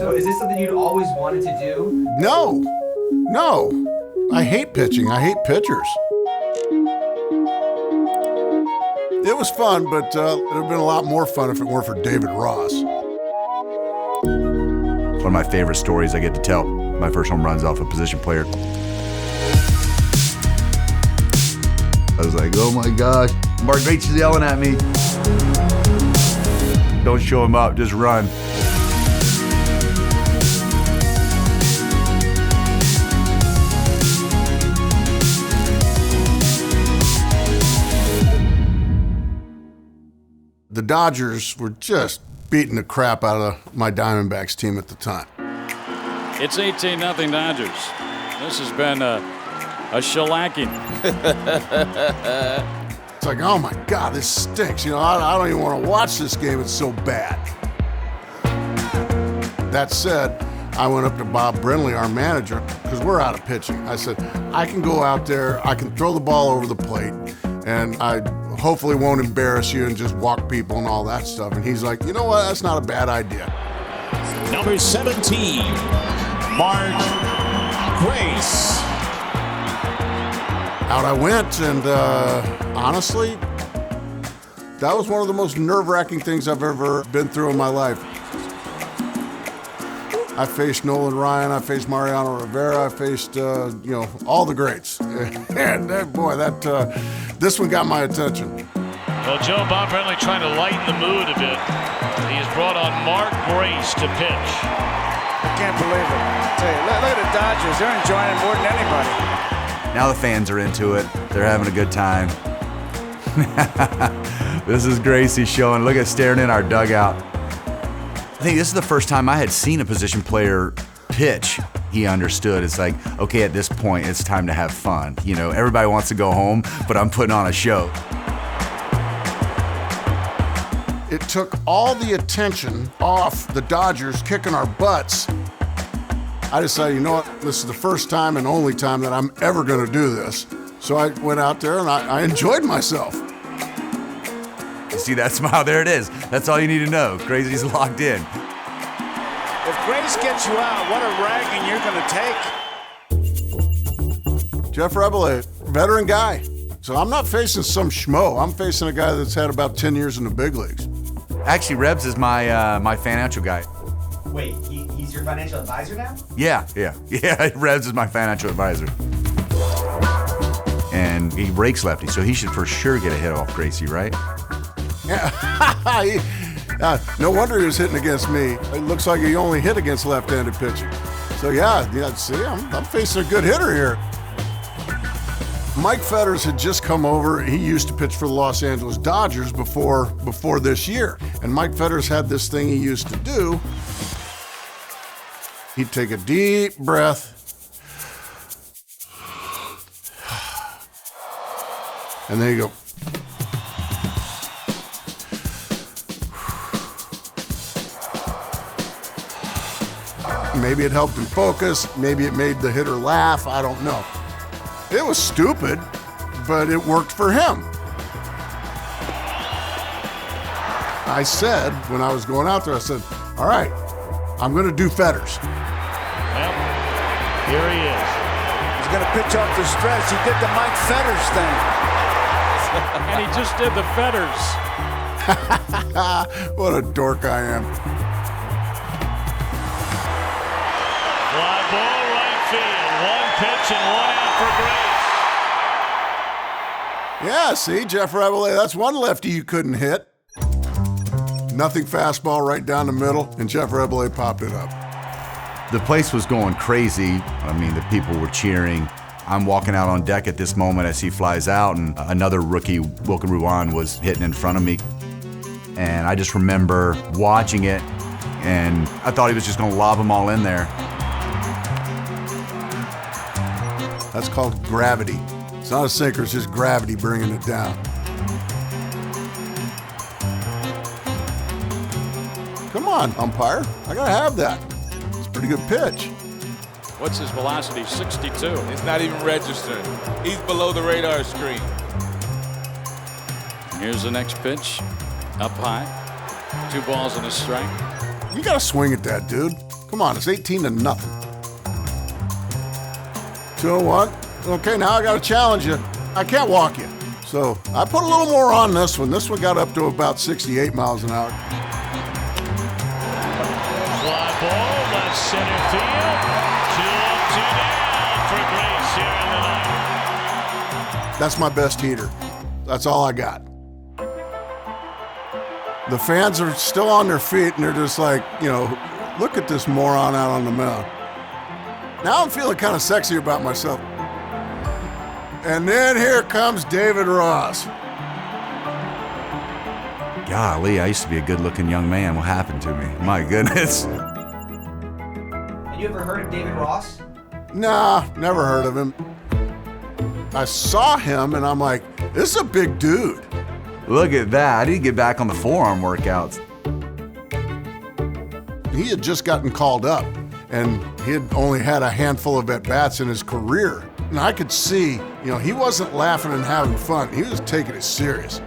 So is this something you'd always wanted to do? No. I hate pitching. I hate pitchers. It was fun, but it would have been a lot more fun if it weren't for David Ross. One of my favorite stories I get to tell. My first home run's off a position player. I was like, oh my gosh, Mark Bates is yelling at me. Don't show him up, just run. The Dodgers were just beating the crap out of my Diamondbacks team at the time. It's 18-0 Dodgers. This has been a shellacking. It's like, oh my God, this stinks. I don't even want to watch this game. It's so bad. That said, I went up to Bob Brindley, our manager, because we're out of pitching. I said, I can go out there, I can throw the ball over the plate, and I hopefully won't embarrass you and just walk people and all that stuff. And he's like, you know what, that's not a bad idea. Number 17, Mark Grace. Out I went, and honestly, that was one of the most nerve-wracking things I've ever been through in my life. I faced Nolan Ryan, I faced Mariano Rivera, I faced, all the greats. And boy, this one got my attention. Well, Joe, Bob Brindley trying to lighten the mood a bit. He has brought on Mark Grace to pitch. I can't believe it. I tell you, look at the Dodgers. They're enjoying it more than anybody. Now the fans are into it. They're having a good time. This is Gracie showing. Look at staring in our dugout. I think this is the first time I had seen a position player pitch. He understood. It's like, okay, at this point, it's time to have fun. Everybody wants to go home, but I'm putting on a show. It took all the attention off the Dodgers kicking our butts. I decided, you know what, this is the first time and only time that I'm ever going to do this. So I went out there and I enjoyed myself. You see that smile? There it is. That's all you need to know. Crazy's locked in. If Grace gets you out, what a ragging you're going to take. Jeff Rebele, veteran guy. So I'm not facing some schmo. I'm facing a guy that's had about 10 years in the big leagues. Actually, Rebs is my financial guy. Wait, he's your financial advisor now? Yeah. Rebs is my financial advisor. And he rakes lefty, so he should for sure get a hit off Gracie, right? Yeah. No wonder he was hitting against me. It looks like he only hit against left-handed pitching. So yeah, see, I'm facing a good hitter here. Mike Fetters had just come over. He used to pitch for the Los Angeles Dodgers before this year. And Mike Fetters had this thing he used to do. He'd take a deep breath. And then he'd go. Maybe it helped him focus. Maybe it made the hitter laugh. I don't know. It was stupid, but it worked for him. I said, when I was going out there, I said, all right, I'm going to do Fetters. Well, here he is. He's going to pitch off the stretch. He did the Mike Fetters thing. And he just did the Fetters. What a dork I am. Fly ball right field. One pitch and one out for Grace. Yeah, see, Jeff Rebele, that's one lefty you couldn't hit. Nothing fastball right down the middle, and Jeff Rebele popped it up. The place was going crazy. I mean, the people were cheering. I'm walking out on deck at this moment as he flies out, and another rookie, Wilkin Ruan, was hitting in front of me. And I just remember watching it, and I thought he was just gonna lob them all in there. That's called gravity. It's not a sinker, it's just gravity bringing it down. Come on, umpire. I gotta have that. It's a pretty good pitch. What's his velocity? 62. It's not even registering. He's below the radar screen. Here's the next pitch. Up high. 2 balls and a strike. You gotta swing at that, dude. Come Come on, it's 18-0. 2-1. Okay, now I got to challenge you. I can't walk you. So I put a little more on this one. This one got up to about 68 miles an hour. Fly ball, left center field. 2 down for Grace here in the ninth. That's my best heater. That's all I got. The fans are still on their feet, and they're just like, look at this moron out on the mound. Now I'm feeling kind of sexy about myself. And then here comes David Ross. Golly, I used to be a good-looking young man. What happened to me? My goodness. And you ever heard of David Ross? Nah, never heard of him. I saw him, and I'm like, this is a big dude. Look at that. I didn't get back on the forearm workouts. He had just gotten called up, and he had only had a handful of at-bats in his career. And I could see, he wasn't laughing and having fun. He was taking it serious.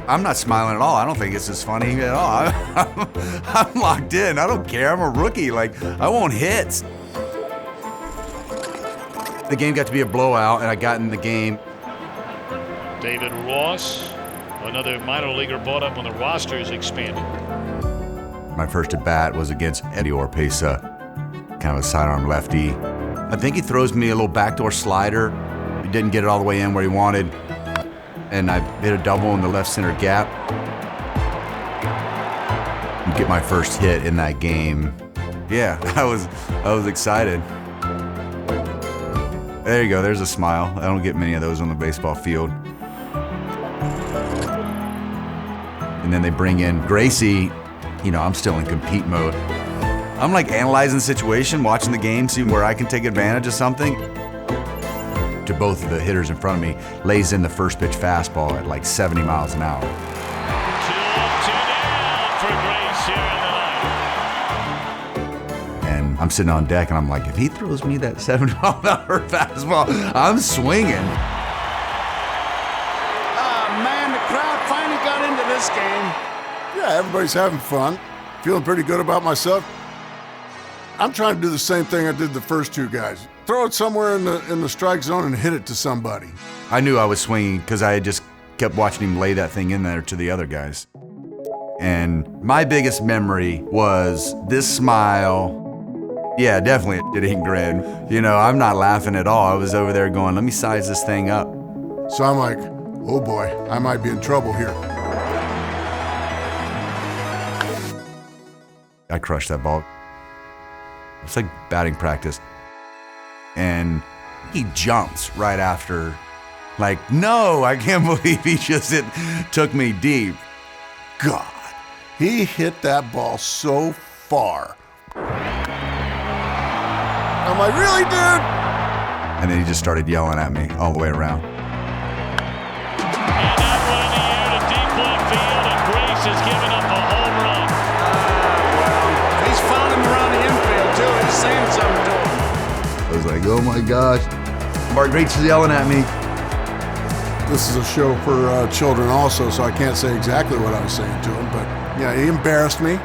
I'm not smiling at all. I don't think this is funny at all. I'm locked in. I don't care. I'm a rookie. I want hits. The game got to be a blowout, and I got in the game. David Ross, another minor leaguer brought up when the roster is expanded. My first at bat was against Eddie Orpesa, kind of a sidearm lefty. I think he throws me a little backdoor slider. He didn't get it all the way in where he wanted, and I hit a double in the left center gap. And get my first hit in that game. Yeah, I was excited. There you go. There's a smile. I don't get many of those on the baseball field. And then they bring in Gracie. I'm still in compete mode. I'm analyzing the situation, watching the game, seeing where I can take advantage of something. To both of the hitters in front of me, lays in the first pitch fastball at 70 miles an hour. 2 down for Grace here in the ninth. And I'm sitting on deck, and I'm like, if he throws me that 70-mile-an-hour fastball, I'm swinging. Man, the crowd finally got into this game. Yeah, everybody's having fun. Feeling pretty good about myself. I'm trying to do the same thing I did the first two guys. Throw it somewhere in the strike zone and hit it to somebody. I knew I was swinging because I had just kept watching him lay that thing in there to the other guys. And my biggest memory was this smile. Yeah, definitely it ain't grin. I'm not laughing at all. I was over there going, let me size this thing up. So I'm like, oh boy, I might be in trouble here. I crushed that ball. It's like batting practice. And he jumps right after. No, I can't believe he just took me deep. God, he hit that ball so far. I'm like, really, dude? And then he just started yelling at me all the way around. And that one in the air to deep left field, and Grace has given up a home run. He's found him around the infield, too. He's saying something to him. I was like, oh my gosh. Mark Grace is yelling at me. This is a show for children also, so I can't say exactly what I was saying to him, but yeah, he embarrassed me.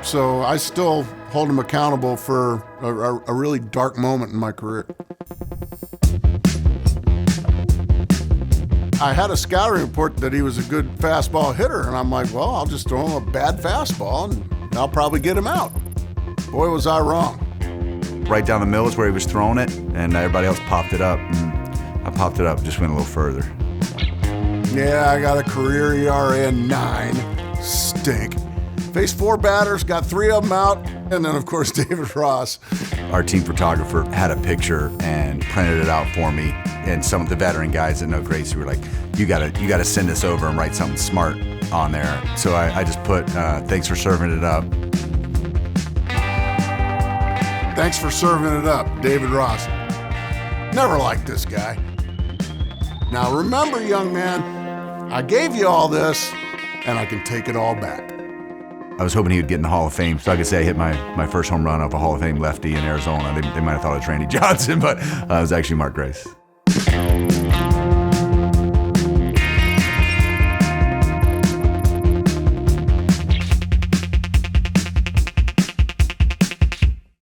So I still hold him accountable for a really dark moment in my career. I had a scouting report that he was a good fastball hitter, and I'm like, well, I'll just throw him a bad fastball, and I'll probably get him out. Boy, was I wrong. Right down the middle is where he was throwing it, and everybody else popped it up. And I popped it up, just went a little further. Yeah, I got a career ERA of 9. Stink. Faced 4 batters, got 3 of them out, and then, of course, David Ross. Our team photographer had a picture and printed it out for me, and some of the veteran guys that know Gracie were like, you gotta send this over and write something smart on there. So I just put, thanks for serving it up. Thanks for serving it up, David Ross. Never liked this guy. Now remember, young man, I gave you all this, and I can take it all back. I was hoping he would get in the Hall of Fame so I could say I hit my first home run off a Hall of Fame lefty in Arizona. They might have thought it was Randy Johnson, but it was actually Mark Grace.